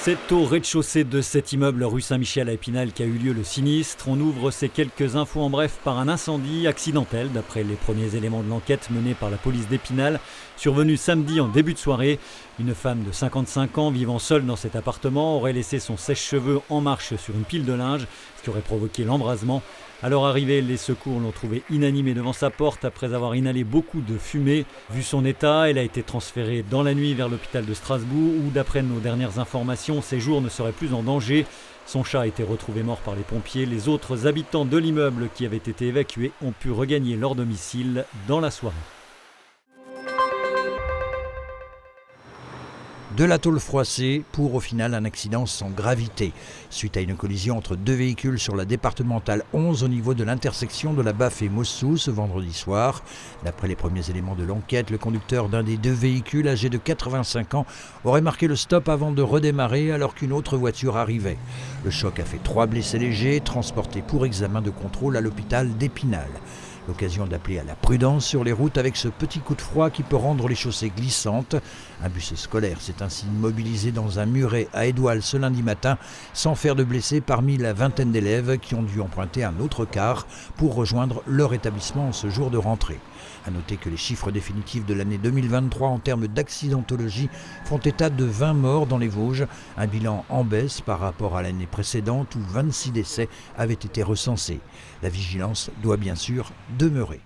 C'est au rez-de-chaussée de cet immeuble rue Saint-Michel à Épinal qu'a eu lieu le sinistre. On ouvre ces quelques infos en bref par un incendie accidentel, d'après les premiers éléments de l'enquête menée par la police d'Épinal, survenu samedi en début de soirée. Une femme de 55 ans vivant seule dans cet appartement aurait laissé son sèche-cheveux en marche sur une pile de linge, ce qui aurait provoqué l'embrasement. À leur arrivée, les secours l'ont trouvée inanimée devant sa porte après avoir inhalé beaucoup de fumée. Vu son état, elle a été transférée dans la nuit vers l'hôpital de Strasbourg où, d'après nos dernières informations, ses jours ne seraient plus en danger. Son chat a été retrouvé mort par les pompiers. Les autres habitants de l'immeuble qui avaient été évacués ont pu regagner leur domicile dans la soirée. De la tôle froissée pour au final un accident sans gravité, suite à une collision entre deux véhicules sur la départementale 11 au niveau de l'intersection de la Baffe et Mossou ce vendredi soir. D'après les premiers éléments de l'enquête, le conducteur d'un des deux véhicules, âgé de 85 ans, aurait marqué le stop avant de redémarrer alors qu'une autre voiture arrivait. Le choc a fait 3 blessés légers, transportés pour examen de contrôle à l'hôpital d'Épinal. L'occasion d'appeler à la prudence sur les routes avec ce petit coup de froid qui peut rendre les chaussées glissantes. Un bus scolaire s'est ainsi mobilisé dans un muret à Édoual ce lundi matin, sans faire de blessés parmi la vingtaine d'élèves qui ont dû emprunter un autre car pour rejoindre leur établissement en ce jour de rentrée. A noter que les chiffres définitifs de l'année 2023 en termes d'accidentologie font état de 20 morts dans les Vosges, un bilan en baisse par rapport à l'année précédente où 26 décès avaient été recensés. La vigilance doit bien sûr demeurer.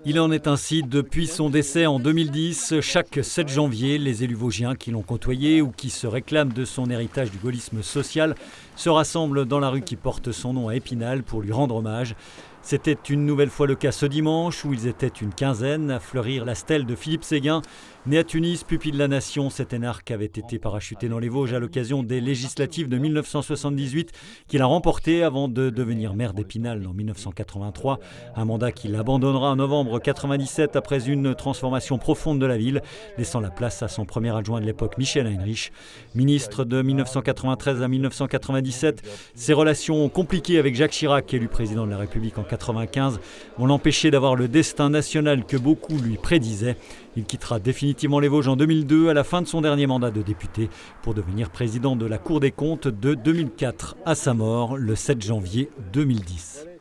Il en est ainsi depuis son décès en 2010. Chaque 7 janvier, les élus vosgiens qui l'ont côtoyé ou qui se réclament de son héritage du gaullisme social se rassemblent dans la rue qui porte son nom à Épinal pour lui rendre hommage. C'était une nouvelle fois le cas ce dimanche où ils étaient une quinzaine à fleurir la stèle de Philippe Séguin. Né à Tunis, pupille de la nation, cet énarque avait été parachuté dans les Vosges à l'occasion des législatives de 1978 qu'il a remporté avant de devenir maire d'Épinal en 1983. Un mandat qu'il abandonnera en novembre 1997 après une transformation profonde de la ville, laissant la place à son premier adjoint de l'époque, Michel Heinrich. Ministre de 1993 à 1997, ses relations compliquées avec Jacques Chirac, élu président de la République en 1995, vont l'empêcher d'avoir le destin national que beaucoup lui prédisaient. Il quittera définitivement les Vosges en 2002 à la fin de son dernier mandat de député pour devenir président de la Cour des comptes de 2004 à sa mort le 7 janvier 2010.